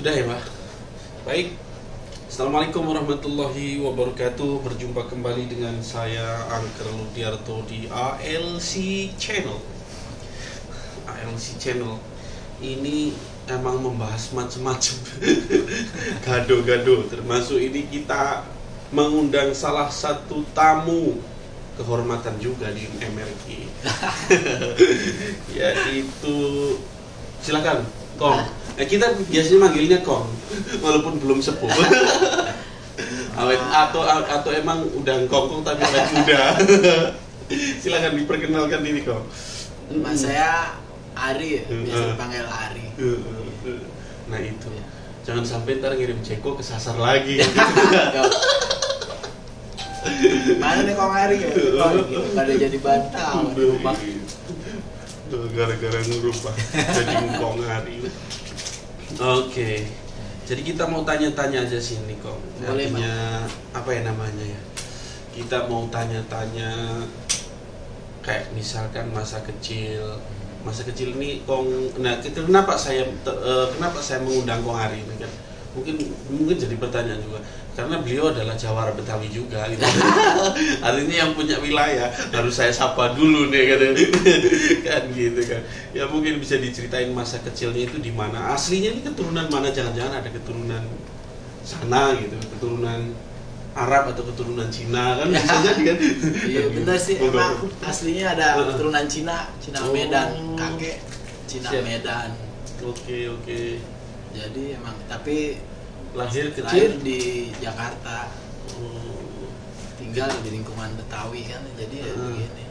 Sudah ya, Pak? Baik. Assalamualaikum warahmatullahi wabarakatuh. Berjumpa kembali dengan saya Angker Ludiarto di ALC Channel. ALC Channel ini emang membahas macam-macam gado-gado. Termasuk ini kita mengundang salah satu tamu kehormatan juga di MRG. Yaitu, silakan, Kong. Kita biasanya manggilnya Kong, walaupun belum sepuh. atau emang udah ngkongkong tapi awet muda. Silakan diperkenalkan diri, Kong. Nama saya Ari, biasa dipanggil Ari. Nah itu, jangan sampai ntar ngirim ceko kesasar lagi. Mana nih Kong Ari ya? Pada jadi bantal di rumah. Gara-gara ngerubah jadi Kong Ari. Oke, jadi kita mau tanya-tanya aja sini, Kong. Artinya apa ya namanya ya? Kita mau tanya-tanya kayak misalkan masa kecil ini, Kong. Nah, kenapa saya mengundang Kong Ari ini kan? Mungkin jadi pertanyaan juga, karena beliau adalah jawara Betawi juga gitu. Artinya yang punya wilayah harus saya sapa dulu nih kan gitu kan. Ya mungkin bisa diceritain masa kecilnya itu di mana, aslinya ini keturunan mana, jangan-jangan ada keturunan sana gitu, keturunan Arab atau keturunan Cina kan bisa jadi kan. Iya benar sih, emang aslinya ada keturunan Cina Medan, kakek Cina Medan. Oke. Jadi emang, tapi lahir di Jakarta, tinggal di lingkungan Betawi kan, jadi ya begini.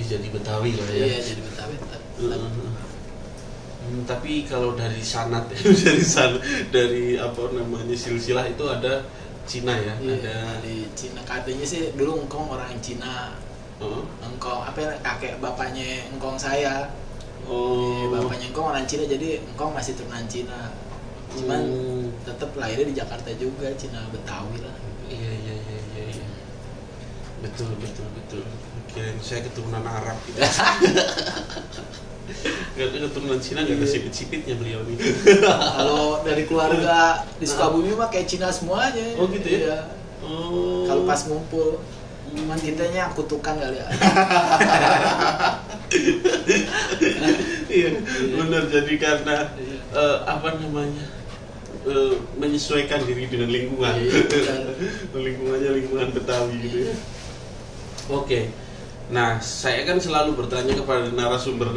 Jadi Betawi lah ya. Iya, jadi Betawi. Tapi kalau dari sanat dari apa namanya silsilah itu ada Cina ya? Iya, ada di Cina. Katanya sih dulu engkong orang Cina. Engkong kakek bapaknya engkong saya. Bapaknya engkong orang Cina, jadi engkong masih turunan Cina. Cuman tetap lahirnya di Jakarta juga, Cina Betawi lah. Iya. Betul. Kirain saya keturunan Arab gitu. Gak ada keturunan Cina, gak ada sipit-sipitnya beliau nih. Kalau dari keluarga di Sukabumi mah kayak Cina semuanya. Oh gitu ya? Iya. Kalau pas ngumpul, cuman kitanya kutukan kali ya. Iya, benar. Jadi karena menyesuaikan diri dengan lingkungan. Lingkungannya lingkungan Betawi gitu ya. Oke. Nah, saya kan selalu bertanya kepada narasumber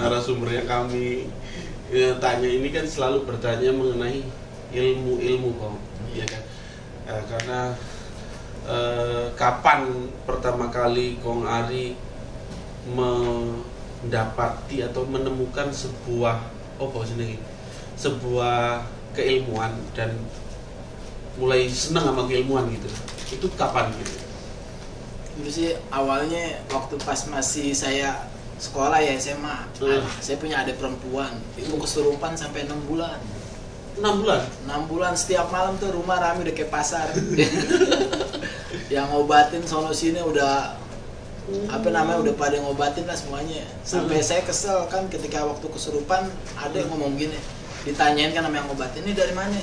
yang kami tanya ini kan selalu bertanya mengenai ilmu Kong, ya kan? Karena kapan pertama kali Kong Ari mendapati atau menemukan sebuah keilmuan dan mulai senang sama keilmuan gitu? Itu kapan gitu? Dulu sih awalnya waktu pas masih saya sekolah ya, SMA. Saya punya adik perempuan, itu kesurupan sampai 6 bulan. 6 bulan? 6 bulan, setiap malam tuh rumah rame udah kayak pasar. Yang ngobatin sono sini udah udah pada ngobatin lah semuanya. Sampai saya kesel kan ketika waktu kesurupan ada yang ngomong gini, ditanyain kan sama yang ngobatin, ini dari mana?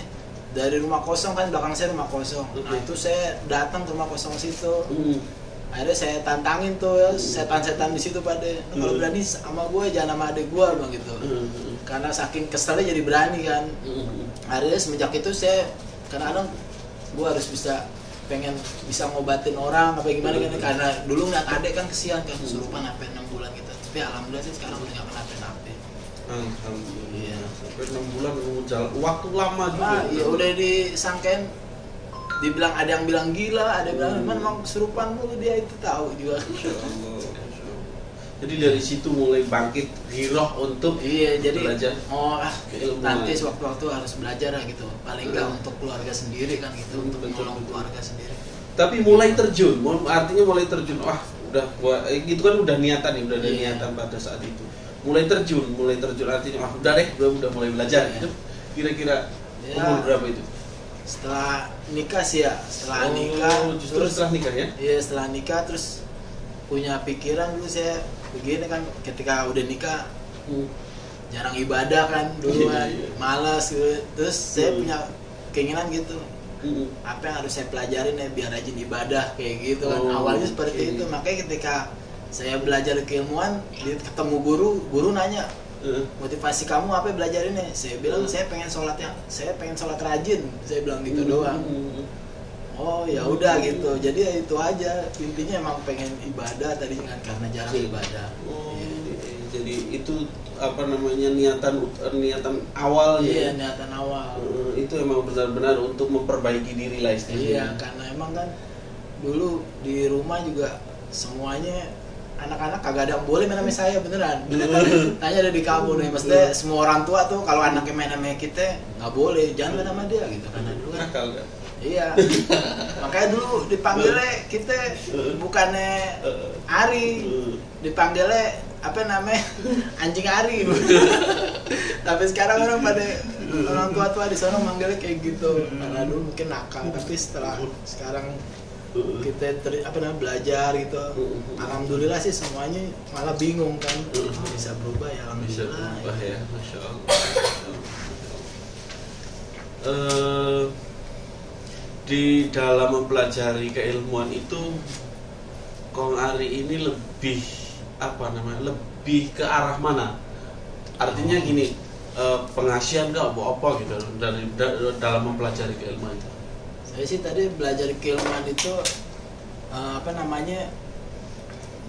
Dari rumah kosong kan, belakang saya rumah kosong. Nah itu saya datang ke rumah kosong situ. Akhirnya saya tantangin tuh ya, setan-setan di situ pada, kalau berani sama gue jangan sama adik gue bang gitu. Karena saking keselnya jadi berani kan. Akhirnya semenjak itu saya kadang-kadang gue harus pengen bisa ngobatin orang apa gimana kan, karena dulu ngeliat adik kan kesian kan kesurupan sampai 6 bulan gitu. Tapi alhamdulillah sih sekarang udah nggak kenapa-napa. Alhamdulillah. Iya. Sampai 6 bulan jalan waktu lama juga. Iya udah disangkain, dibilang ada yang bilang gila, ada yang bilang memang kesurupan mulu, dia itu tahu juga. Jadi dari situ mulai bangkit giroh untuk jadi belajar. Nanti sewaktu-waktu harus belajar lah gitu. Paling nggak untuk keluarga sendiri kan gitu, untuk menolong keluarga sendiri. Tapi mulai terjun, artinya mulai terjun. Itu kan udah niatan nih, udah ada niatan pada saat itu. Mulai terjun artinya udah mulai belajar gitu. Kira-kira umur berapa itu? Setelah nikah sih ya, nikah. Terus setelah nikah ya? Iya, setelah nikah terus punya pikiran dulu saya begini kan, ketika udah nikah jarang ibadah kan dulu kan, malas gitu. Terus saya punya keinginan gitu, apa yang harus saya pelajarin ya biar rajin ibadah kayak gitu kan. Awalnya seperti itu, makanya ketika saya belajar keilmuan, ketemu guru nanya, motivasi kamu apa belajar ini? Saya bilang saya pengen sholat rajin, saya bilang gitu doang. Oh ya udah gitu, jadi ya itu aja, intinya emang pengen ibadah tadi kan, karena jarang ibadah. Jadi itu apa namanya niatan awalnya. Iya, niatan awal. Itu emang benar-benar untuk memperbaiki diri lah istilahnya. Iya, karena emang kan dulu di rumah juga semuanya anak-anak kagak ada yang boleh main sama saya, beneran. Tanya ada di kampung nih, maksudnya semua orang tua tuh kalau anaknya main sama kita nggak boleh, jangan main sama dia gitu, karena dulu kan. Nakal kan? Iya, makanya dulu dipanggilnya kita bukannya Ari, dipanggilnya apa namanya anjing Ari. Tapi sekarang orang tua di sana manggilnya kayak gitu, karena dulu mungkin nakal, tapi sekarang kita belajar gitu, alhamdulillah sih semuanya malah bingung kan, bisa berubah ya, alhamdulillah. Bisa berubah ya, masya Allah. Di dalam mempelajari keilmuan itu, Kong Ari ini lebih lebih ke arah mana? Artinya gini, pengasihan nggak apa gitu dalam mempelajari keilmuan itu? Saya sih tadi belajar keilmuan itu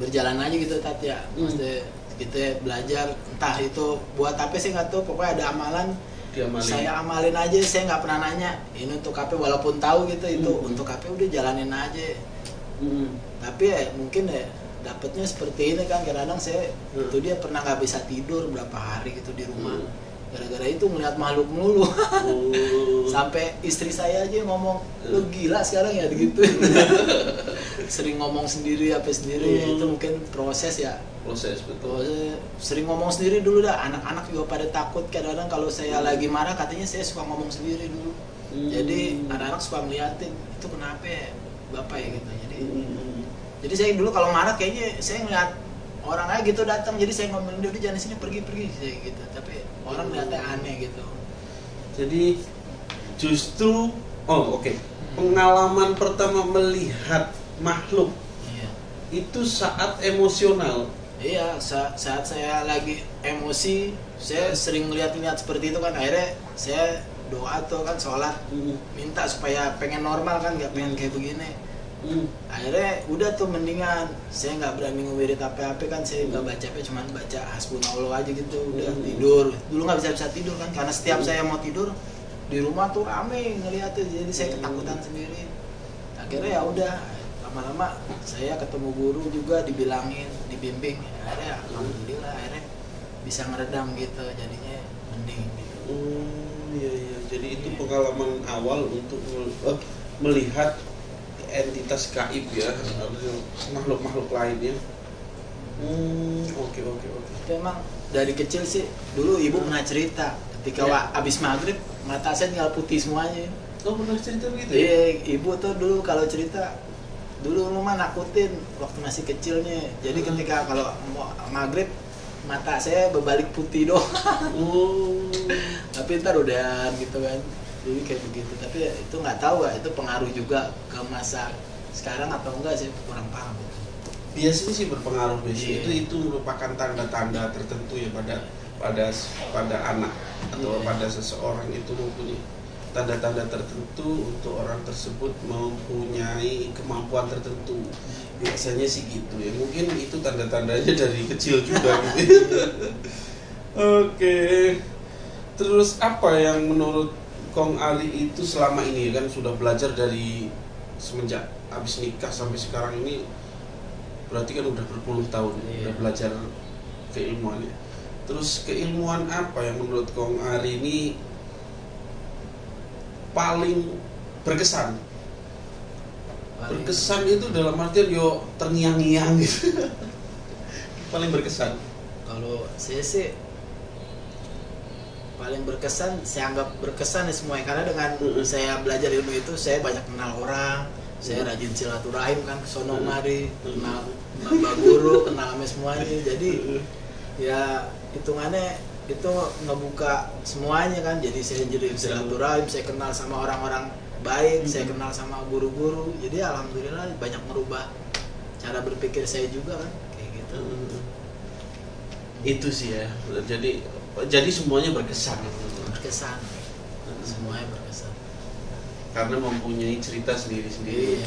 berjalan aja gitu Tat ya. Maksudnya kita belajar entah itu buat apa sih nggak tahu, pokoknya ada amalan. Saya amalin aja, saya nggak pernah nanya ini untuk KP, walaupun tahu gitu itu untuk KP, udah jalanin aja. Tapi ya mungkin ya dapetnya seperti ini kan, kadang-kadang saya itu dia pernah nggak bisa tidur berapa hari gitu di rumah, gara-gara itu ngeliat makhluk mulu. Sampai istri saya aja ngomong, lu gila sekarang ya gitu. Sering ngomong sendiri apa sendiri, itu mungkin proses ya. Proses betul. Sering ngomong sendiri dulu dah, anak-anak juga pada takut kadang-kadang kalau saya lagi marah, katanya saya suka ngomong sendiri dulu. Jadi anak-anak suka ngeliatin, itu kenapa ya bapak ya gitu. Jadi saya dulu kalau marah kayaknya saya ngeliat orang aja gitu datang, jadi saya ngomongin dia, udah jangan sini, pergi saya gitu. Tapi orang ngeliatnya aneh gitu. Jadi justru pengalaman pertama melihat makhluk itu saat emosional. Iya, saat saya lagi emosi, saya sering lihat seperti itu kan, akhirnya saya doa tuh kan, sholat, minta supaya pengen normal kan, nggak pengen kayak begini. Akhirnya udah tuh mendingan, saya nggak berani ngewirid apa-apa kan, saya nggak baca apa, cuma baca hasbunallah aja gitu, udah tidur. Dulu nggak bisa tidur kan, karena setiap saya mau tidur di rumah tuh rame ngeliatnya, jadi saya ketakutan sendiri. Akhirnya ya udah, lama-lama saya ketemu guru juga, dibilangin, dibimbing, akhirnya alhamdulillah akhirnya bisa ngeredam gitu, jadinya mending gitu. Iya. Jadi itu pengalaman awal untuk melihat entitas gaib ya, makhluk-makhluk lainnya. Oke. Tapi emang dari kecil sih, dulu ibu pernah cerita ketika abis maghrib mata saya tinggal putih semuanya. Oh, pernah cerita begitu? Iya, ibu tuh dulu kalau cerita, dulu rumah nakutin waktu masih kecilnya. Jadi ketika kalau mau maghrib mata saya berbalik putih doang. Tapi ntar udah gitu kan. Jadi kayak begitu. Tapi ya, itu nggak tahu ya, itu pengaruh juga ke masa sekarang atau enggak sih, kurang paham. Biasanya sih berpengaruh biasanya. Itu merupakan tanda-tanda tertentu ya pada anak atau pada seseorang, itu mempunyai tanda-tanda tertentu untuk orang tersebut mempunyai kemampuan tertentu. Biasanya sih gitu ya. Mungkin itu tanda-tandanya dari kecil juga gitu. Oke. Terus apa yang menurut Kong Ari itu selama ini kan sudah belajar dari semenjak habis nikah sampai sekarang ini, berarti kan udah berpuluh tahun udah belajar keilmuannya. Terus keilmuan apa yang menurut Kong Ari ini paling berkesan? Berkesan itu dalam artian terngiang-ngiang gitu. Paling berkesan. Kalau saya sih paling berkesan, saya anggap berkesan ya semuanya, karena dengan saya belajar ilmu itu saya banyak kenal orang, saya rajin silaturahim kan, sono mari, kenal mbak guru, kenal sama semuanya. Jadi ya hitungannya itu ngebuka semuanya kan, jadi saya jadi silaturahim, saya kenal sama orang-orang baik, saya kenal sama guru-guru, jadi alhamdulillah banyak merubah cara berpikir saya juga kan, kayak gitu. Itu sih ya, jadi semuanya berkesan. Semuanya berkesan karena mempunyai cerita sendiri-sendiri.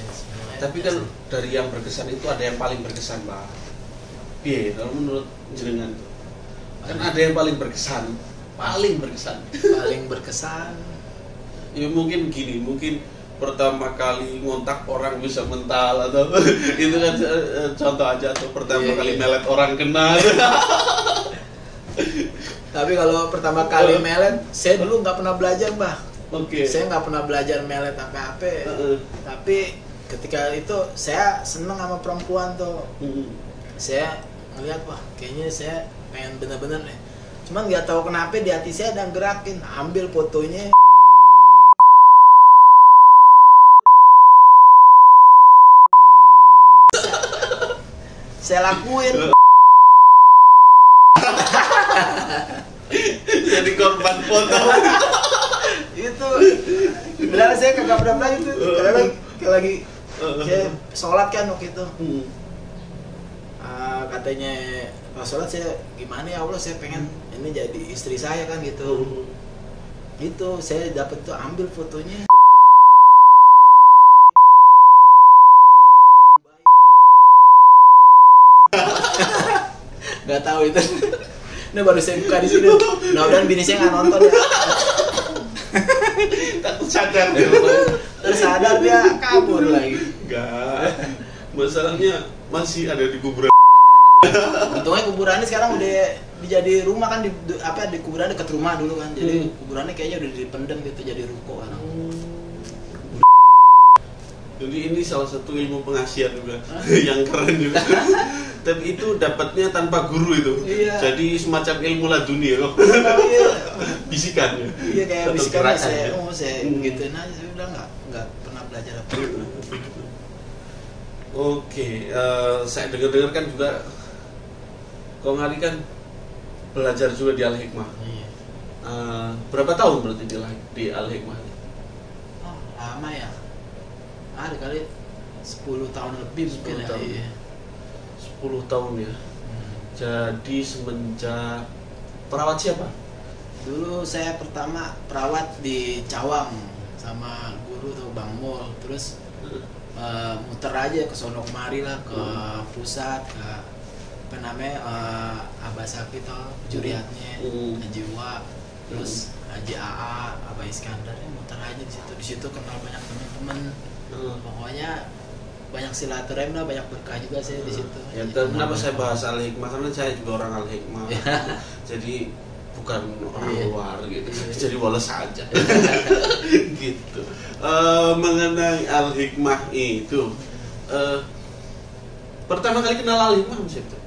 Tapi kan dari yang berkesan itu ada yang paling berkesan, Pak. Iya, kalau menurut jenengan tuh kan ada yang paling berkesan. Ya mungkin gini, mungkin pertama kali ngontak orang bisa mental atau itu kan contoh aja, atau pertama kali melet orang kenal. Tapi kalau pertama kali melet, saya dulu nggak pernah belajar, Mbah. Saya nggak pernah belajar melet apa-apa. Tapi ketika itu saya seneng sama perempuan tuh. Saya ngeliat, wah kayaknya saya pengen bener-bener nih. Cuman nggak tahu kenapa di hati saya ada gerakin, ambil fotonya. Saya lakuin. Jadi korban foto. Itu bilang saya kagak pernah belajar itu. Karena lagi saya sholat kan waktu itu. Katanya pas sholat saya, gimana ya Allah, saya pengen ini jadi istri saya kan gitu. Itu saya dapat tuh, ambil fotonya. Nggak tahu itu. Ini baru saya buka di sini. Mudah-mudahan bini saya nggak nonton ya. Takut sadar dia. Tersadar dia kabur lagi. Enggak. Masalahnya masih ada di kuburan. Untungnya kuburannya sekarang udah dijadi rumah kan, di kuburan dekat rumah dulu kan. Jadi kuburannya kayaknya udah dipendem gitu, jadi ruko kan. Jadi ini salah satu ilmu pengasihan juga yang keren juga. Tapi itu dapatnya tanpa guru itu. Iya. Jadi semacam ilmu laduni ya kok. Iya. Bisikan ya. Iya, kayak bisikan saya gituin aja, saya bilang nggak pernah belajar apa. Oke, saya dengar-dengar kan juga Kong Ari kan belajar juga di Al-Hikmah. Iya. Berapa tahun berarti di Al-Hikmah? Oh, lama ya. Ada kali 10 tahun lebih mungkin ya. Iya. 10 tahun ya. Jadi semenjak perawat siapa? Dulu saya pertama perawat di Cawang sama guru tuh Bang Mul. Terus muter aja ke sono kemari lah, ke pusat, ke apa namanya, Abah Sapi toh juriatnya, Haji Wa, terus Haji AA, Abah Iskandar, muter aja di situ kenal banyak teman-teman. Pokoknya banyak silaturahim lah, banyak berkah juga saya di situ. Ya, kenapa saya bahas Al-Hikmah, karena saya juga orang Al-Hikmah. Jadi bukan orang luar gitu. Jadi woles saja. Gitu. Mengenai Al-Hikmah itu, pertama kali kenal Al-Hikmah siapa?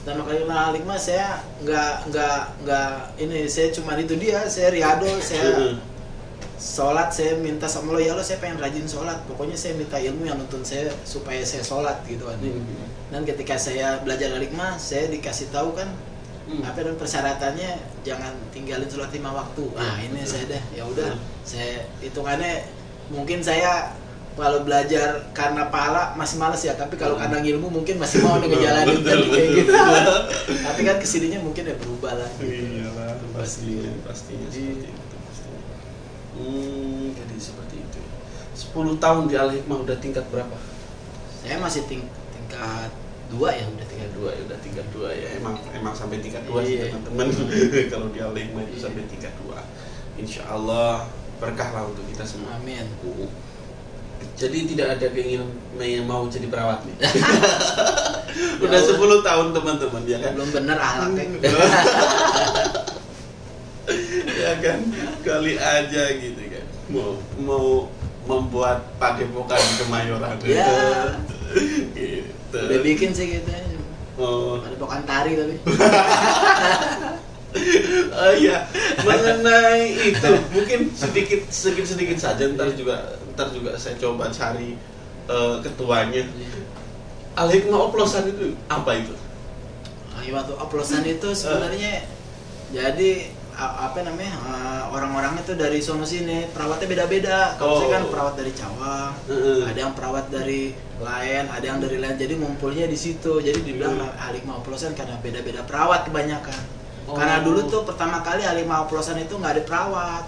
Pertama kali kenal Al-Hikmah saya nggak ini, saya cuma itu dia, saya riado, saya sholat, saya minta sama Allah, ya Allah saya pengen rajin sholat, pokoknya saya minta ilmu yang nuntun saya supaya saya sholat gitu kan. Dan ketika saya belajar Al-Hikmah, saya dikasih tahu kan apa dan persyaratannya, jangan tinggalin sholat 5 waktu. Ini saya deh, ya udah, saya hitungannya mungkin saya kalau belajar karena pahala masih males ya, tapi kalau karena ilmu mungkin masih mau ngejalanin kayak gitu. Tapi kan kesininya mungkin ya berubah lah gitu. Iyalah, pastinya seperti itu. Jadi seperti itu. 10 tahun di Al-Hikmah udah tingkat berapa? Saya masih tingkat 2 ya, udah tingkat 2 ya, udah tingkat 2 ya. Emang sampai tingkat 2 sih teman-teman. Kalau di Al-Hikmah itu sampai tingkat 2. Insyaallah berkah lah untuk kita semua. Amin. Jadi tidak ada keinginan mau jadi perawat nih. Udah 10 tahun teman-teman ya kan. Belum bener ahlaknya. Ya kan, kali aja gitu kan. Mau membuat padepokan di Kemayoran. Ya. Gitu. Udah bikin sih gitu. Padepokan tari tapi. Oh iya, mengenai itu mungkin sedikit saja, ntar juga saya coba cari ketuanya. Al-Hikmah oplosan itu apa itu? Waktu oplosan itu sebenarnya Jadi apa namanya orang-orang itu dari sono sini perawatnya beda-beda. Kalau saya kan perawat dari Cawang, ada yang perawat dari lain, ada yang dari lain. Jadi ngumpulnya di situ. Jadi dibilang Al-Hikmah Oplosan karena beda-beda perawat kebanyakan. Karena dulu tuh pertama kali Al-Hikmah Oplosan itu nggak ada perawat,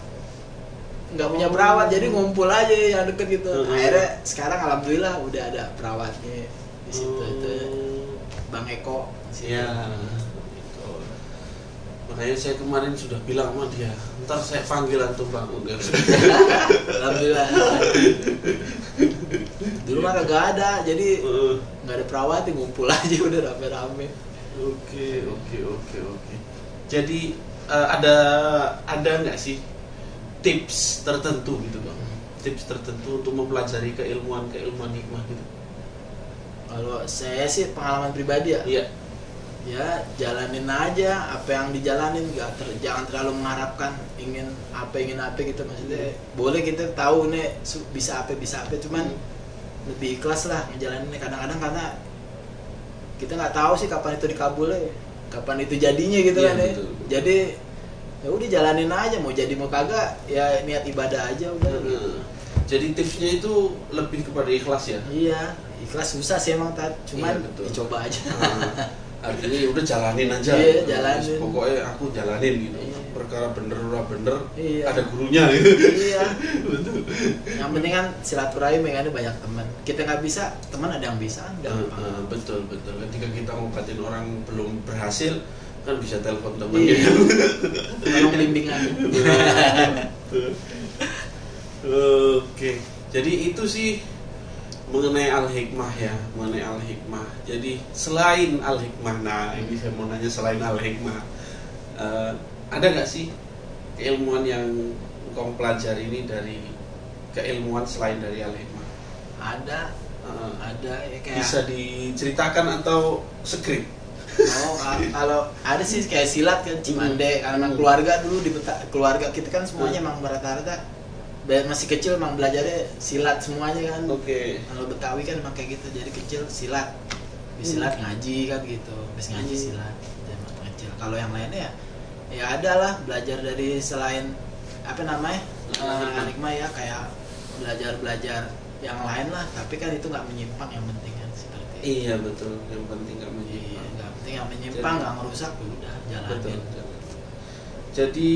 nggak punya perawat, jadi ngumpul aja yang deket gitu. Akhirnya sekarang alhamdulillah udah ada perawatnya di situ itu Bang Eko. Iya. Makanya saya kemarin sudah bilang sama dia, ntar saya panggil antum Bang. Alhamdulillah. Dulu mah kagak ada, jadi nggak ada perawat, ngumpul aja udah rame-rame. Oke. Jadi ada nggak sih tips tertentu gitu Bang? Tips tertentu untuk mempelajari keilmuan hikmah gitu? Kalau saya sih pengalaman pribadi ya. Iya. Ya jalanin aja apa yang dijalanin, jangan terlalu mengharapkan ingin apa gitu, maksudnya boleh kita tahu nih bisa apa cuman lebih ikhlas lah ngejalaninnya. Kadang-kadang karena kita nggak tahu sih kapan itu dikabulnya, kapan itu jadinya gitu kan ya. Jadi ya udah jalanin aja, mau jadi mau kagak ya niat ibadah aja udah gitu. Jadi tipsnya itu lebih kepada ikhlas ya? Iya, ikhlas susah sih emang cuman dicoba aja. Artinya udah jalanin aja. Iya, jalanin. Pokoknya aku jalanin gitu. Iya. Perkara bener ora bener, iya. Ada gurunya gitu. Iya. Betul. Yang penting kan silaturahim, ya kan, banyak teman. Kita nggak bisa, teman ada yang bisa. Betul. Ketika kita ngobatin orang belum berhasil, kan bisa telepon temannya. Iya. Tolong bimbingan. Oke. Jadi itu sih mengenai Al-Hikmah ya, Jadi selain Al-Hikmah, nah ini saya mau nanya, selain Al-Hikmah, ada nggak sih keilmuan yang kau pelajari ini dari keilmuan selain dari Al-Hikmah? Ada ya, kayak bisa diceritakan atau skrip? Kalau ada sih kayak silat kan, Cimande, karena keluarga dulu keluarga kita kan semuanya emang rata-rata masih kecil emang belajarnya silat semuanya kan. Kalau Betawi kan emang kayak gitu, jadi kecil silat, silat ngaji kan gitu, habis ngaji silat zaman kecil. Kalau yang lainnya ya ada lah belajar dari selain apa namanya Al-Hikmah ya, kayak belajar yang lain lah, tapi kan itu nggak menyimpang, yang penting kan seperti itu. Iya betul, yang penting nggak menyimpang. Iya, nggak penting nggak menyimpang, nggak ngerusak, udah jalanin. Jadi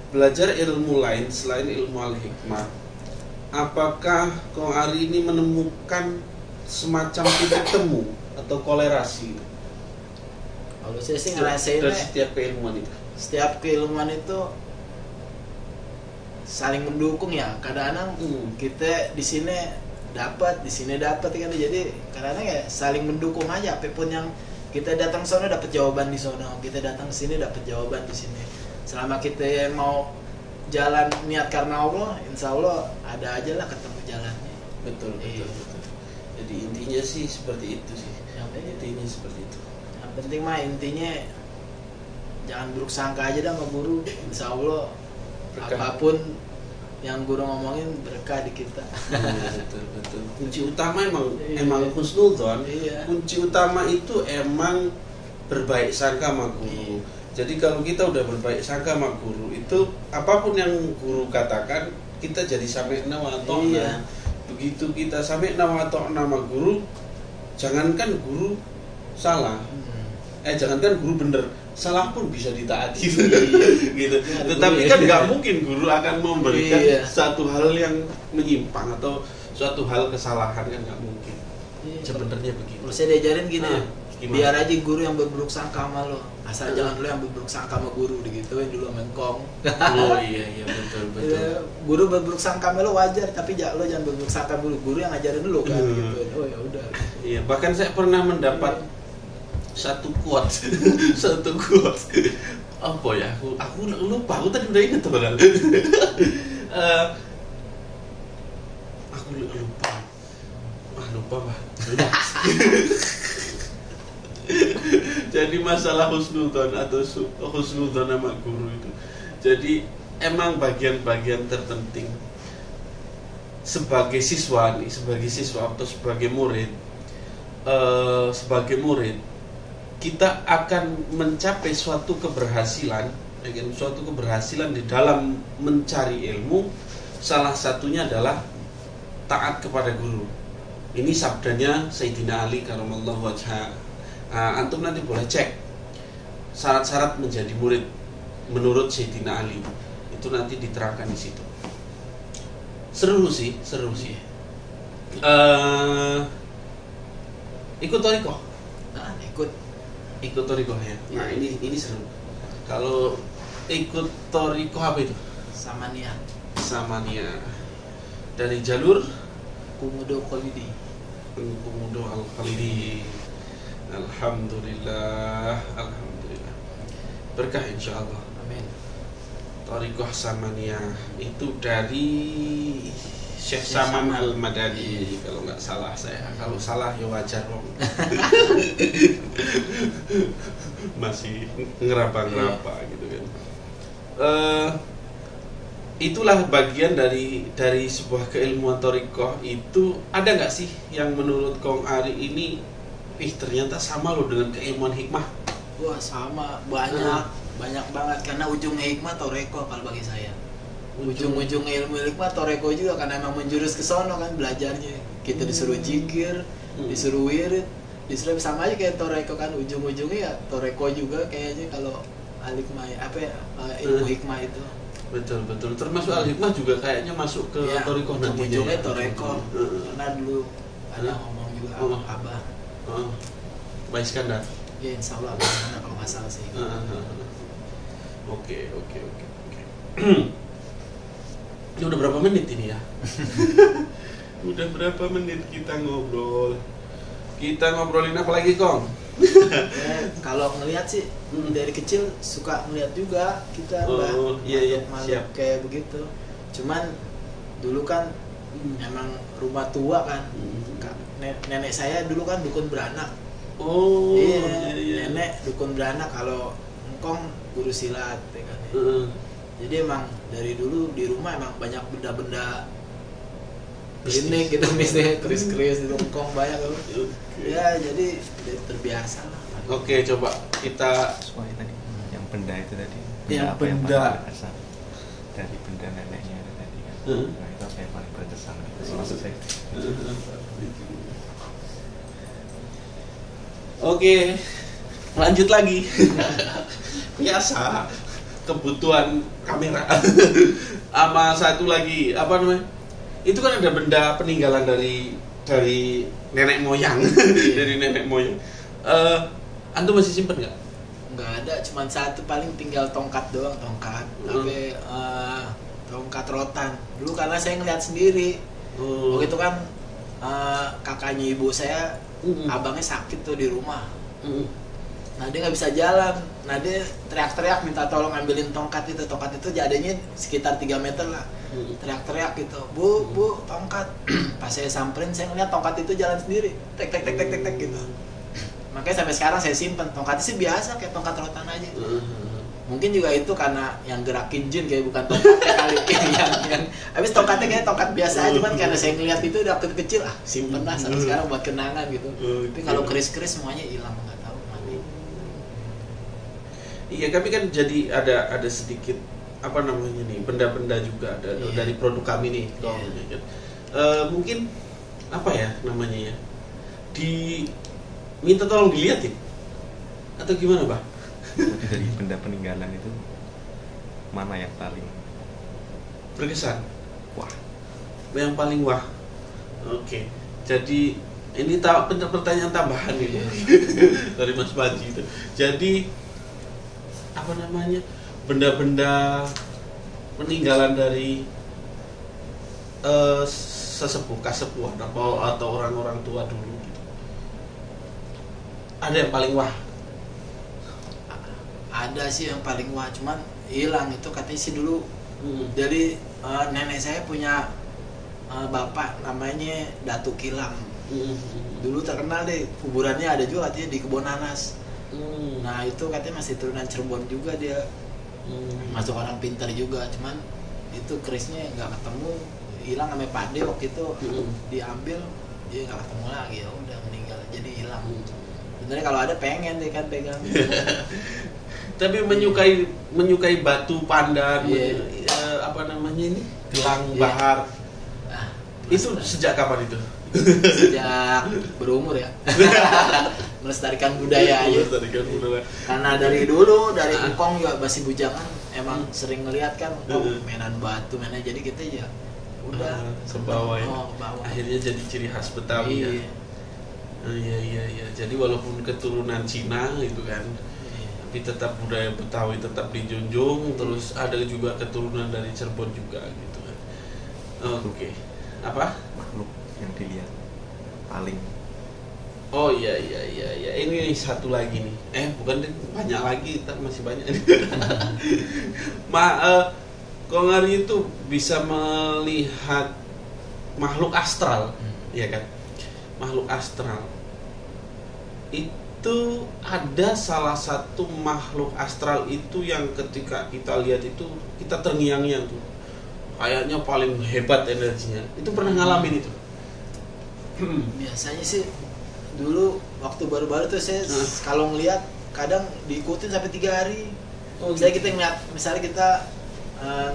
belajar ilmu lain selain ilmu Al-Hikmah, apakah kau hari ini menemukan semacam titik temu atau kolerasi? Kalau saya sih ngerasain dari setiap keilmuan itu. Setiap keilmuan itu saling mendukung ya. Kadang-kadang kita di sini dapat kan, jadi kadang-kadang ya saling mendukung aja. Apapun yang kita datang sono dapat jawaban di sono, kita datang sini dapat jawaban di sini. Selama kita mau jalan niat karena Allah, insya Allah ada aja lah ketemu jalannya. Betul. Jadi intinya sih seperti itu sih. Intinya seperti itu. Yang penting mah intinya jangan buruk sangka aja dah sama guru. Insya Allah berkah. Apapun yang guru ngomongin berkah di kita. Betul. Kunci utama emang husnudzon. Iya. Kunci utama itu emang berbaik sangka sama guru. Jadi kalau kita udah berbaik sangka sama guru, itu apapun yang guru katakan kita jadi sami'na wa ata'na. Iya. Begitu kita sami'na wa ata'na sama guru, jangankan guru salah, jangankan guru bener, salah pun bisa ditaati. Gitu. Tetapi kan nggak mungkin guru akan memberikan satu hal yang menyimpang atau suatu hal kesalahan, kan nggak mungkin. Sebenarnya begitu. Kalau saya diajarin gini, gimana? Biar aja guru yang berburuk sangka sama lo, asal jangan lo yang berburuk sangka sama guru, digituin dulu sama engkong. Oh iya betul. Guru berburuk sangka sama lo wajar, tapi lo jangan berburuk sangka dulu, guru yang ngajarin lo kan. Gitu. Oh ya udah. Iya, bahkan saya pernah mendapat satu quote apa ya, aku lupa, aku tadi udah ingat padahal. Aku lupa Pak. Jadi masalah husnudzon atau husnudzon sama guru itu, jadi emang bagian-bagian terpenting sebagai siswa atau sebagai murid, kita akan mencapai suatu keberhasilan, ya kan? Suatu keberhasilan di dalam mencari ilmu, salah satunya adalah taat kepada guru. Ini sabdanya Sayyidina Ali karamallahu wajhah. Antum nanti boleh cek syarat-syarat menjadi murid menurut Sayyidina Ali. Itu nanti diterangkan di situ. Seru sih. Ikut thariqah. Nah, Ikut thariqah ya. Nah, ini seru. Kalau ikut thariqah apa itu? Samania. Dari jalur Komodo Khalidi. Komodo Al-Khalidi. Alhamdulillah. Berkah insyaallah. Amin. Thariqah Samania itu dari Syekh Saman Al-Madani kalau nggak salah saya. Kalau salah ya wajar dong. Masih ngeraba-ngeraba gitu kan. Itulah bagian dari sebuah keilmuan thariqah itu. Ada nggak sih yang menurut Kong Ari ini ternyata sama loh dengan keilmuan hikmah? Wah, sama, banyak banget, karena ujung hikmah thariqah kalau bagi saya. Ujung ilmu hikmah thariqah juga, karena emang menjurus ke sono kan belajarnya. Kita disuruh zikir, disuruh wirid, disuruh sama aja kayak thariqah kan, ujung-ujungnya ya thariqah juga kayaknya kalau al-hikmah ilmu hikmah itu. Betul. Termasuk al-hikmah juga kayaknya masuk ke thariqah nantinya. Ujungnya thariqah. Karena dulu ada ngomong juga Abah. Pak Iskandar. Ya insyaallah kalau nggak salah sih. Oke. Ini udah berapa menit ini ya? Udah berapa menit kita ngobrol? Kita ngobrolin apa lagi, Kong? Kalau ngelihat sih dari kecil suka ngelihat juga kita siap kayak begitu. Cuman dulu kan emang rumah tua kan. Nenek saya dulu kan dukun beranak. Nenek dukun beranak, kalau engkong guru silat ya kan. Jadi emang dari dulu di rumah emang banyak benda-benda ini gitu, misalnya keris-keris itu engkong banyak loh. Ya jadi terbiasa lah. Oke, coba kita tadi yang benda itu tadi. Yang apa benda yang paling dari benda neneknya itu tadi kan. Nah, itu apa yang paling berkesan gitu maksud saya. Oke, lanjut lagi. Biasa kebutuhan kamera. Sama satu lagi apa namanya? Itu kan ada benda peninggalan dari nenek moyang. Dari nenek moyang. Antum masih simpen nggak? Nggak ada, cuma satu, paling tinggal tongkat doang, tapi tongkat rotan. Dulu karena saya ngeliat sendiri. Waktu itu kan kakaknya ibu saya, abangnya sakit tuh di rumah. Nah dia nggak bisa jalan. Nah dia teriak-teriak minta tolong ambilin tongkat itu. Tongkat itu jadinya sekitar 3 meter lah. Teriak-teriak gitu, bu tongkat. Pas saya samperin, saya ngeliat tongkat itu jalan sendiri, tek gitu. Makanya sampai sekarang saya simpen. Tongkatnya sih biasa kayak tongkat rotan aja. Mungkin juga itu karena yang gerakin jin, kayak bukan tongkatnya kali. yang habis tongkatnya kayak tongkat biasa aja, cuman karena saya ngeliat itu udah kecil, simpen lah sampai sekarang buat kenangan gitu. Tapi kalau keris-keris semuanya hilang, nggak tahu mati. Iya, tapi kan jadi ada sedikit apa namanya nih, benda-benda juga dari produk kami nih. Mungkin apa ya namanya ya, minta tolong dilihatin atau gimana, Pak? Dari benda peninggalan itu mana yang paling berkesan? Wah. Yang paling wah. Oke. Jadi ini pertanyaan tambahan ini dari Mas Panji itu. Jadi apa namanya, benda-benda peninggalan dari sesepuh kasepuh atau orang-orang tua dulu gitu. Ada yang paling wah? Ada sih yang paling wah, cuman hilang itu katanya sih dulu. Jadi nenek saya punya bapak namanya Datu Kilam. Dulu terkenal deh, kuburannya ada juga katanya di Kebon Nanas. Nah itu katanya masih turunan Cirebon juga dia. Masuk orang pintar juga, cuman itu kerisnya nggak ketemu, hilang sama Pak De waktu itu. Diambil dia nggak ketemu lagi, ya udah meninggal, jadi hilang. Sebenarnya kalau ada pengen deh kan pegang. Tapi menyukai batu pandan, apa namanya ini, gelang bahar. Itu sejak kapan itu? Sejak berumur ya. Melestarikan budaya aja. Karena dari dulu dari Engkong juga masih bujangan emang sering ngeliat kan mainan batu mainan, jadi kita ya udah ke bawah ya. Bawah. Akhirnya jadi ciri khas Betawi ya. Iya. Jadi walaupun keturunan Cina gitu kan, tapi tetap budaya Betawi tetap dijunjung. Terus ada juga keturunan dari Cirebon juga gitu kan. Oke. Apa? Makhluk yang dilihat paling. Oh iya. Ini satu lagi nih. Bukan, banyak lagi, masih banyak. Kong Ari itu bisa melihat makhluk astral, ya kan? Makhluk astral. Itu ada salah satu makhluk astral itu yang ketika kita lihat itu kita terngiang-ngiang tuh. Kayaknya paling hebat energinya. Itu pernah ngalamin itu? Biasanya sih dulu waktu baru-baru tuh saya kalau ngelihat kadang diikutin sampai 3 hari. Misalnya kita ngeliat, misalnya kita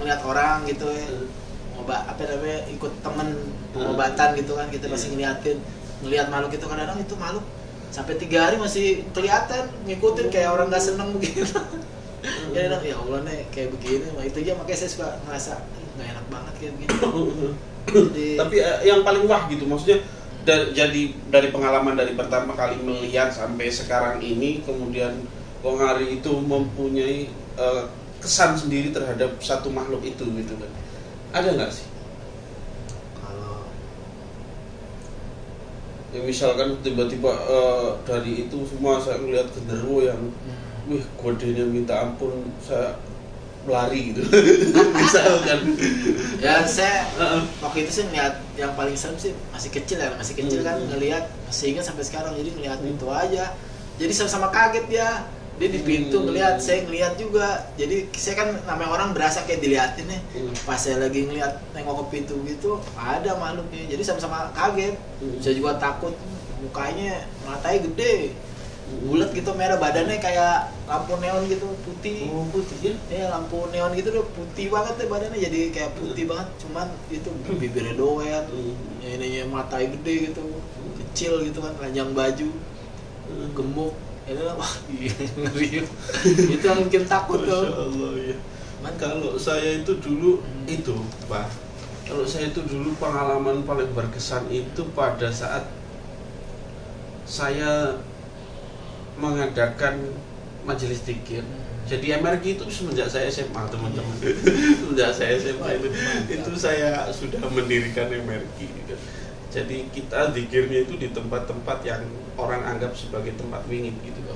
ngeliat orang gitu ya, ikut temen pengobatan gitu kan, kita masih ngeliat makhluk itu, kadang-kadang itu makhluk sampai 3 hari masih kelihatan ngikutin kayak orang nggak seneng begitu. Ya Allah nih kayak begini, itu aja makanya saya suka merasa nggak enak banget kayak begini. Jadi, tapi yang paling wah gitu maksudnya. Dari pengalaman dari pertama kali melihat sampai sekarang ini, kemudian Kong Ari itu mempunyai kesan sendiri terhadap satu makhluk itu gitu kan, ada nggak sih? Kalau Ya misalkan tiba-tiba dari itu semua saya melihat genderuwo yang wih kodenya minta ampun, saya lari gitu. Misalkan ya saya waktu itu sih ngeliat yang paling serem sih masih kecil kan, ngelihat masih ingat sampai sekarang, jadi ngelihat itu aja, jadi sama-sama kaget dia di pintu ngelihat, saya ngelihat juga, jadi saya kan namanya orang berasa kayak diliatin nih. Pas saya lagi ngelihat nengok ke pintu gitu ada makhluknya, jadi sama-sama kaget. Saya juga takut, mukanya matanya gede bulat gitu, merah, badannya kayak lampu neon gitu, putih. Putih ya lampu neon gitu udah putih banget deh badannya, jadi kayak putih banget, cuman itu bibirnya doer, ya ininya matanya gede gitu, kecil gitu kan, panjang baju, gemuk. Itu wah ngeri. Itu yang bikin takut tuh. Masya Allah ya. Kalau saya itu dulu itu Pak, kalau saya itu dulu pengalaman paling berkesan itu pada saat saya mengadakan majelis zikir. Jadi MRG itu semenjak saya SMA teman-teman. Semenjak saya SMA itu saya sudah mendirikan MRG gitu. Jadi kita zikirnya itu di tempat-tempat yang orang anggap sebagai tempat wingit gitu kan.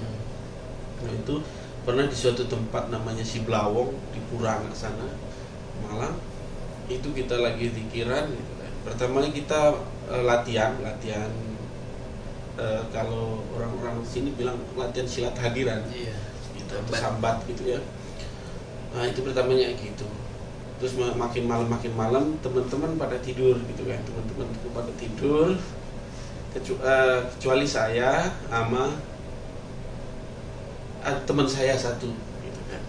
Nah itu pernah di suatu tempat namanya Siblawong di Purang sana, Malang. Itu kita lagi zikiran gitu kan. Pertama kita latihan kalau orang-orang sini bilang latihan silat hadiran, gitu, sambat gitu ya. Nah itu pertamanya gitu. Terus makin malam teman-teman pada tidur gitu kan, teman-teman pada tidur, kecuali saya sama teman saya satu gitu kan.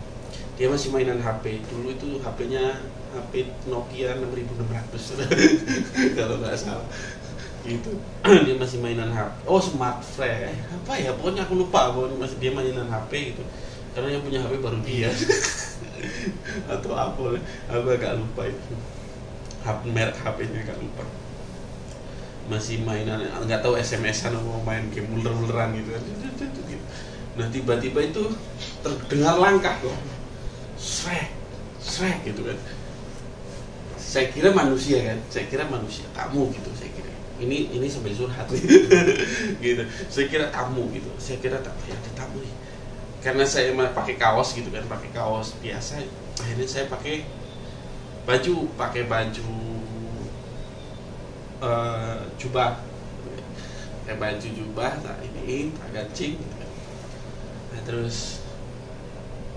Dia masih mainan HP. Dulu itu HP-nya HP Nokia 6600 kalau nggak salah gitu. Dia masih mainan HP. Oh, Smart Flash apa ya, pokoknya aku lupa, pokoknya dia mainan HP gitu, karena yang punya HP baru dia. Atau apa, aku agak lupa itu merek HP-nya, agak lupa. Masih mainan, nggak tahu SMS-an atau main game uler-uleran gitu. Nah tiba-tiba itu terdengar langkah kok, srek gitu kan. Saya kira manusia, tamu gitu, saya kira. Ini sambil curhat gitu. Saya kira tamu gitu. Saya kira ada tamu nih. Karena saya pakai kaos gitu kan, pakai kaos biasa. Akhirnya saya pakai baju jubah. Pakai baju jubah, nah ini agak cing gitu kan. Nah, terus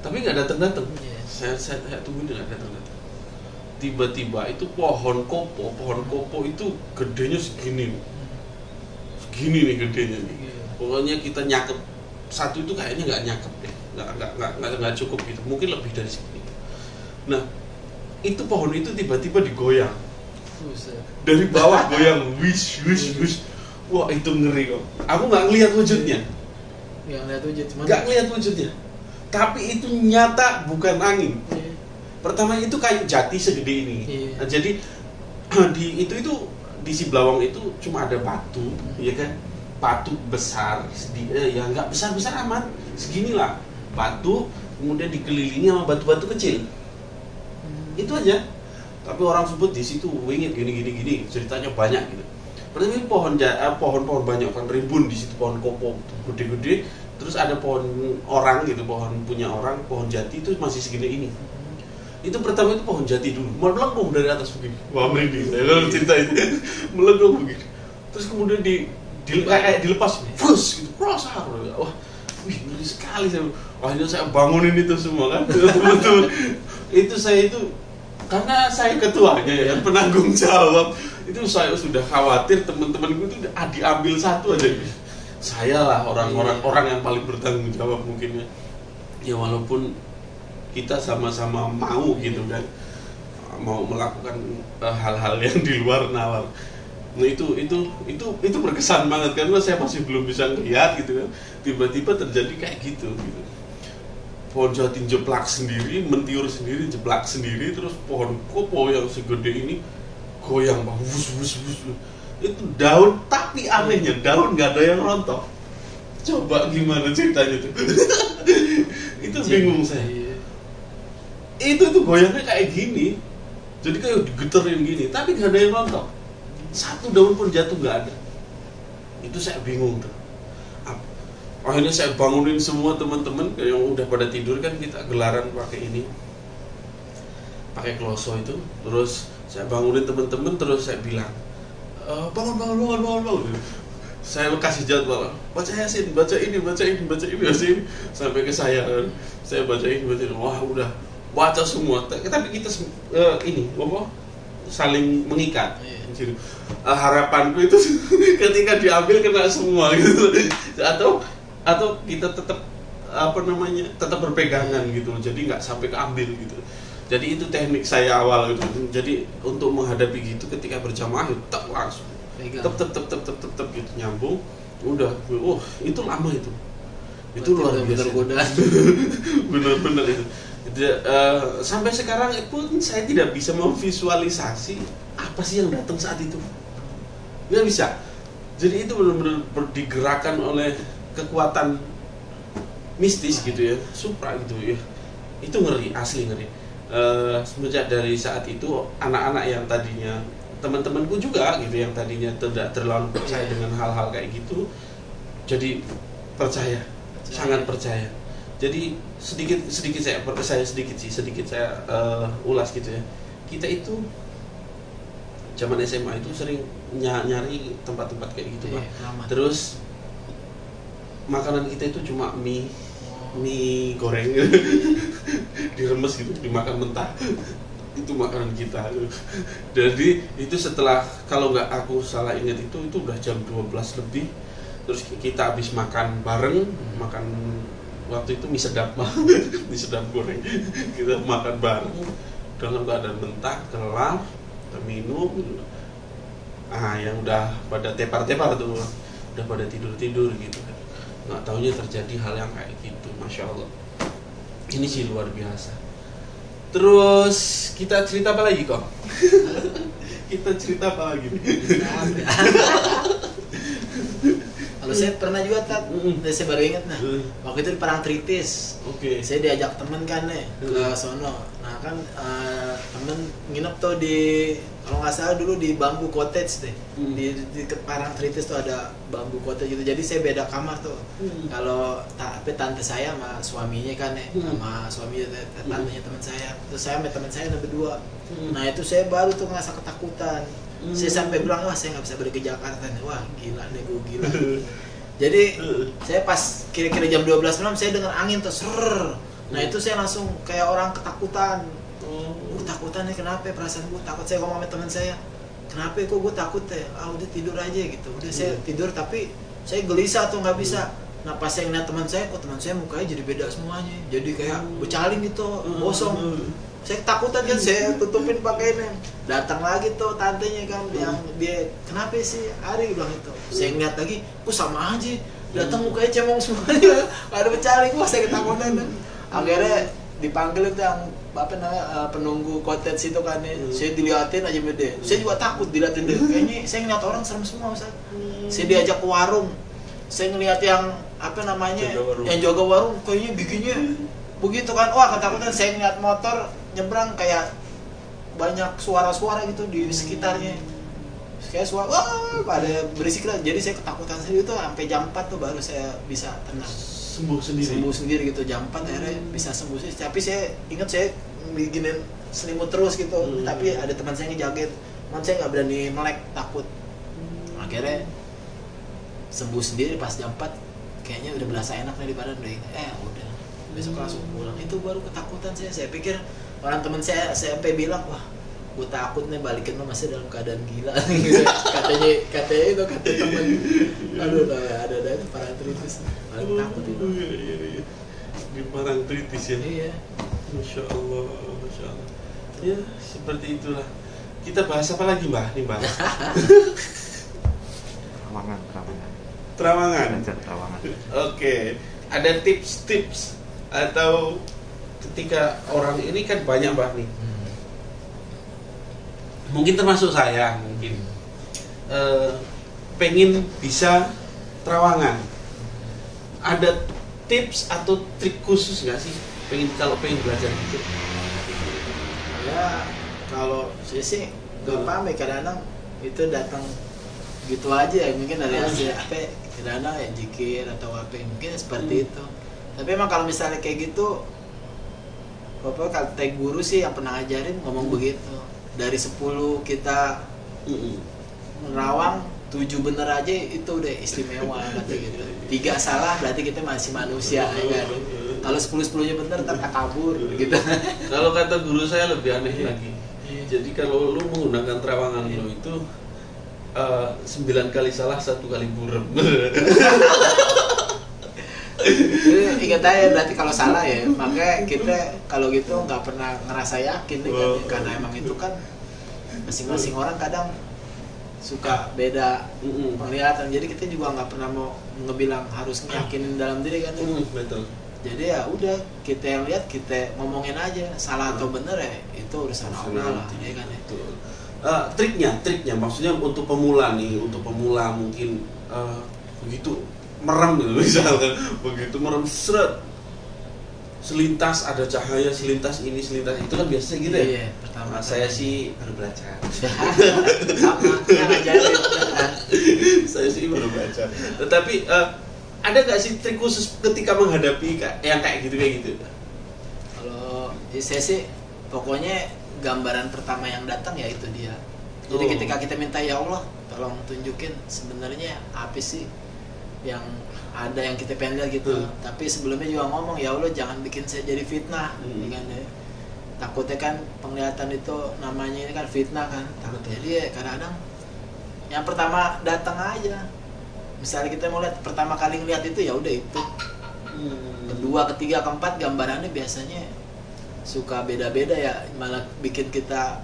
tapi nggak datang. Saya tungguin nggak datang. Tiba-tiba itu pohon kopo itu gedenya segini nih gedenya nih. Pokoknya kita nyakep satu itu kayaknya nggak nyakep deh, nggak cukup gitu, mungkin lebih dari segini. Nah itu pohon itu tiba-tiba digoyang dari bawah, goyang, wish. Wah itu ngeri kok. Aku nggak ngelihat wujudnya, nggak ngelihat wujudnya, tapi itu nyata bukan angin. Pertama itu kayu jati segede ini. Nah, jadi itu di Siblawang itu cuma ada batu, ya kan? Batu besar, ya nggak besar amat, seginilah batu, kemudian dikelilingi sama batu-batu kecil, itu aja. Tapi orang sebut di situ wingit gini, ceritanya banyak gitu. Berarti pohon-pohon banyak kan, rimbun di situ, pohon kopo gede-gede, terus ada pohon orang gitu, pohon punya orang, pohon jati itu masih segini ini. Itu pertama itu pohon jati dulu, melengkung dari atas begini, wah merinding, saya cerita itu, melengkung begini, terus kemudian dilepas, fus, gitu, prosar, wah, ngeri sekali saya. Akhirnya saya bangunin itu semua kan, teman-teman. Itu saya itu karena saya ketuanya ya, penanggung jawab. Itu saya sudah khawatir teman-temanku itu diambil satu aja. Saya lah orang yang paling bertanggung jawab mungkin ya. Ya walaupun kita sama-sama mau gitu kan, mau melakukan hal-hal yang di luar nalar. Nah itu berkesan banget karena saya masih belum bisa ngeliat gitu kan, tiba-tiba terjadi kayak gitu. Pohon jati jeplak sendiri, mentiur sendiri, jeplak sendiri, terus pohon kopo yang segede ini goyang, wus. Itu daun, tapi anehnya daun nggak ada yang rontok. Coba gimana ceritanya tuh? Itu bingung saya. Itu goyangnya kayak gini, jadi kayak digeterin gini, tapi nggak ada yang rontok. Satu daun pun jatuh nggak ada. Itu saya bingung tuh. Akhirnya saya bangunin semua teman-teman yang udah pada tidur kan, kita gelaran pakai kloso itu. Terus saya bangunin teman-teman, terus saya bilang, bangun. Saya kasih jadwal, baca Yasin, baca ini, sampai ke saya bacain. Wah udah baca semua. Tapi kita saling mengikat. Harapanku itu ketika diambil kena semua gitu, atau kita tetap tetap berpegangan gitu, jadi nggak sampai keambil gitu. Jadi itu teknik saya awal gitu. Jadi untuk menghadapi gitu ketika berjamaah tetap langsung tetap gitu nyambung, udah. Itu lama itu luar biasa, benar-benar itu. Sampai sekarang pun saya tidak bisa memvisualisasi apa sih yang datang saat itu, nggak bisa. Jadi itu benar-benar digerakkan oleh kekuatan mistis gitu ya, supra gitu ya. Itu ngeri, asli ngeri. Semenjak dari saat itu anak-anak yang tadinya teman-temanku juga gitu, yang tadinya tidak terlalu percaya dengan hal-hal kayak gitu, jadi percaya. Sangat percaya. Jadi sedikit saya ulas gitu ya. Kita itu zaman SMA itu sering nyari tempat-tempat kayak gitu lah. Terus makanan kita itu cuma mie goreng diremes gitu, dimakan mentah. Itu makanan kita. Jadi itu setelah, kalau nggak aku salah ingat itu udah jam 12 lebih. Terus kita habis makan bareng, makan waktu itu mie sedap goreng. Kita makan bareng dalam keadaan mentah, kelar, kita minum. Yang udah pada tepar-tepar tuh, udah pada tidur gitu kan. Nggak taunya terjadi hal yang kayak gitu, Masya Allah. Ini sih luar biasa. Terus kita cerita apa lagi kok? Kalau saya pernah juga saya baru ingat waktu itu di Parang Tritis. Saya diajak temen kan ke sono. Nah kan temen nginep tuh di, kalau nggak salah dulu di Bambu Cottage deh. Di Parang Tritis tuh ada Bambu Cottage gitu. Jadi saya beda kamar tuh. Kalau tante saya sama suaminya kan sama suami tantenya teman saya. Terus saya sama teman saya ada berdua. Nah itu saya baru tuh ngerasa ketakutan. Saya sampai bilang, wah saya nggak bisa balik ke Jakarta nih. Wah gila nih, gue gila. Jadi saya pas kira-kira jam 12 malam saya dengar angin tuh ser. Nah itu saya langsung kayak orang ketakutan. Takutan nih, kenapa ya perasaan gue takut. Saya ngomong sama teman saya, kenapa kok gue takut ya? Udah tidur aja gitu. Udah saya tidur, tapi saya gelisah tuh nggak bisa. Nah pas saya ngeliat teman saya, kok teman saya mukanya jadi beda semuanya, jadi kayak bercaling gitu, bosong. Saya ketakutan kan, saya tutupin pakai ini. Datang lagi tuh tantenya kan, yang dia kenapa sih Ari bilang itu. Saya ngeliat lagi, kok sama aja. Datang mukanya cemong semuanya, ada bercaling. Wah saya ketakutan. Akhirnya dipanggil itu yang apa namanya penunggu cottage itu kan, saya diliatin aja beda. Saya juga takut diliatin dia. Kayaknya saya ngeliat orang serem semua Ustaz. Saya diajak ke warung. Saya ngelihat yang apa namanya yang jaga warung kayaknya giginya begitu kan, wah ketakutan. Saya ngeliat motor nyebrang kayak banyak suara-suara gitu di sekitarnya, kayak suara wah pada berisik lah. Jadi saya ketakutan sendiri itu sampai jam 4 tuh baru saya bisa tenang, sembuh sendiri gitu. Jam 4 akhirnya bisa sembuh sih. Tapi saya ingat saya bikinin selimut terus gitu, tapi ada teman saya ngejagain, teman saya nggak berani melek, takut. Akhirnya sembuh sendiri pas jam 4, kayaknya udah berasa enak nih di badan, udah besok langsung pulang. Itu baru ketakutan saya pikir orang teman saya sampai bilang, wah gue takut nih balikin lo masih dalam keadaan gila gitu. katanya itu kata teman, aduh ada itu parantritis, paling takut itu. Iya. Di parantritis ya. Iya. Masya Allah. Ya seperti itulah. Kita bahas apa lagi Mbah? Nih Mbah. Terawangan. Oke. Ada tips-tips atau ketika orang ini kan banyak Mbah nih. Mungkin termasuk saya mungkin pengen bisa terawangan. Ada tips atau trik khusus nggak sih kalau pengen belajar gitu? Ya kalau saya sih gak paham ya, kadang-kadang itu datang gitu aja ya, mungkin dari hasil apa kadang-kadang ya zikir atau apa mungkin seperti itu. Tapi emang kalau misalnya kayak gitu, bapak kata guru sih yang pernah ngajarin ngomong begitu, dari 10 kita menerawang 7 bener aja itu udah istimewa kata gitu. 3 salah berarti kita masih manusia ya kan. Kalau 10-10-nya bener ntar kabur gitu. Kalau kata guru saya lebih aneh lagi. Jadi kalau lu menggunakan terawangan lu itu 9 kali salah 1 kali burem. Jadi ingat aja berarti kalau salah ya, makanya kita kalau gitu nggak pernah ngerasa yakin nih kan, karena emang itu kan masing-masing orang kadang suka beda penglihatan. Jadi kita juga nggak pernah mau ngebilang harus ngeyakinin dalam diri kan. Betul. Jadi ya udah kita yang lihat, kita ngomongin aja salah atau bener ya itu urusan Allah lah ya kan. Triknya maksudnya untuk pemula nih, mungkin begitu merem gitu misalkan, begitu merem seret selintas ada cahaya, selintas ini selintas itu kan biasa gitu ya. Iya, pertama saya sih baru belajar. Sama, ngajarin. Saya sih baru belajar. Tetapi ada nggak sih trik khusus ketika menghadapi yang kayak gitu? Kalau saya sih pokoknya gambaran pertama yang datang ya itu dia. Jadi ketika kita minta ya Allah tolong tunjukin sebenarnya apa sih yang ada yang kita pengen lihat gitu. Tapi sebelumnya juga ngomong ya Allah jangan bikin saya jadi fitnah kan ya. Takutnya kan penglihatan itu namanya ini kan fitnah kan. Jadi ya kadang-kadang yang pertama datang aja. Misalnya kita mau lihat pertama kali ngeliat itu ya udah itu. Kedua, ketiga, keempat gambarannya biasanya suka beda-beda ya, malah bikin kita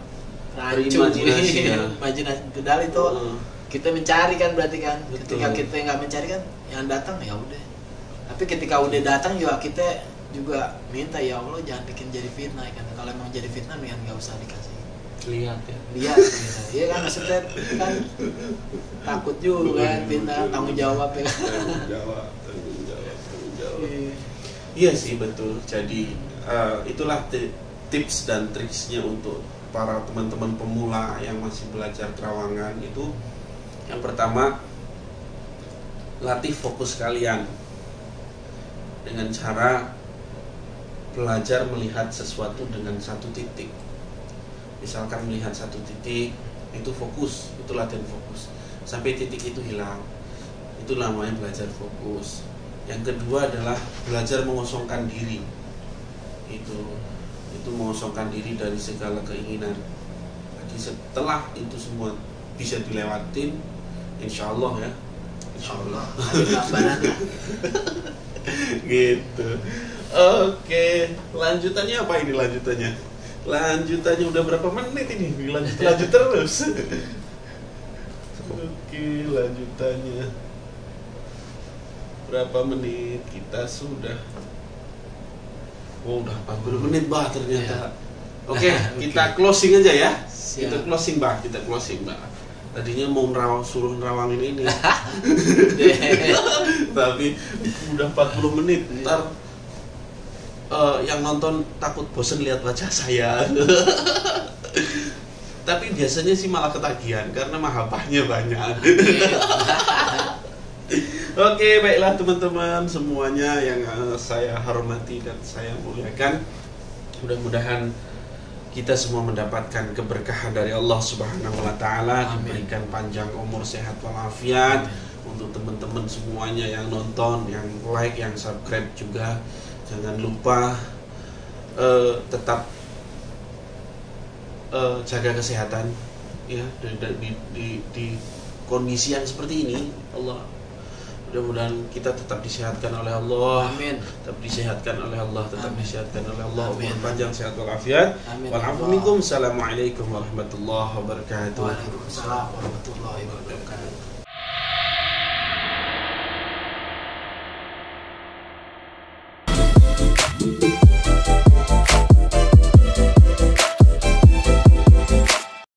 rancu, imajinasi pedal itu kita mencari kan berarti kan. Betul. Ketika kita nggak mencari kan yang datang ya udah. Tapi ketika udah datang juga kita juga minta ya Allah jangan bikin jadi fitnah kan. Kalau emang jadi fitnah mendingan nggak usah dikasih lihat gitu. Iya kan maksudnya kan takut juga kan fitnah, tanggung jawab ya. Tanggung jawab. Iya sih betul. Jadi itulah tips dan triksnya untuk para teman-teman pemula yang masih belajar terawangan itu. Yang pertama, latih fokus kalian dengan cara belajar melihat sesuatu dengan satu titik. Misalkan melihat satu titik itu fokus, itu latihan fokus sampai titik itu hilang, itu namanya belajar fokus. Yang kedua adalah belajar mengosongkan diri. Itu mengosongkan diri dari segala keinginan. Jadi setelah itu semua bisa dilewatin, insya Allah ya, Insyaallah ada gambarannya. Gitu. Oke, lanjutannya apa ini lanjutannya? Lanjutannya udah berapa menit ini? Lanjut terus. Oke, lanjutannya berapa menit? Kita sudah udah 40 menit bah ternyata. Oke, kita closing aja ya. Siap. Kita closing bah. Tadinya mau suruh nerawangin ini. Tapi udah 40 menit. Ntar yang nonton takut bosen lihat wajah saya. Tapi biasanya sih malah ketagihan karena mahabbahnya banyak. Oke, baiklah teman-teman semuanya yang saya hormati dan saya muliakan. Mudah-mudahan kita semua mendapatkan keberkahan dari Allah Subhanahu wa taala, diberikan panjang umur, sehat walafiat. Untuk teman-teman semuanya yang nonton, yang like, yang subscribe juga, jangan lupa tetap jaga kesehatan ya di kondisi yang seperti ini. Allah mudah-mudahan kita tetap disehatkan oleh Allah. Amin. Tetap disehatkan oleh Allah, tetap Amin. disehatkan oleh Allah. Amin. Umur panjang, sehat walafiat. Amin. Wal afu minkum. Assalamualaikum warahmatullahi wabarakatuh. Waalaikumsalam warahmatullahi wabarakatuh.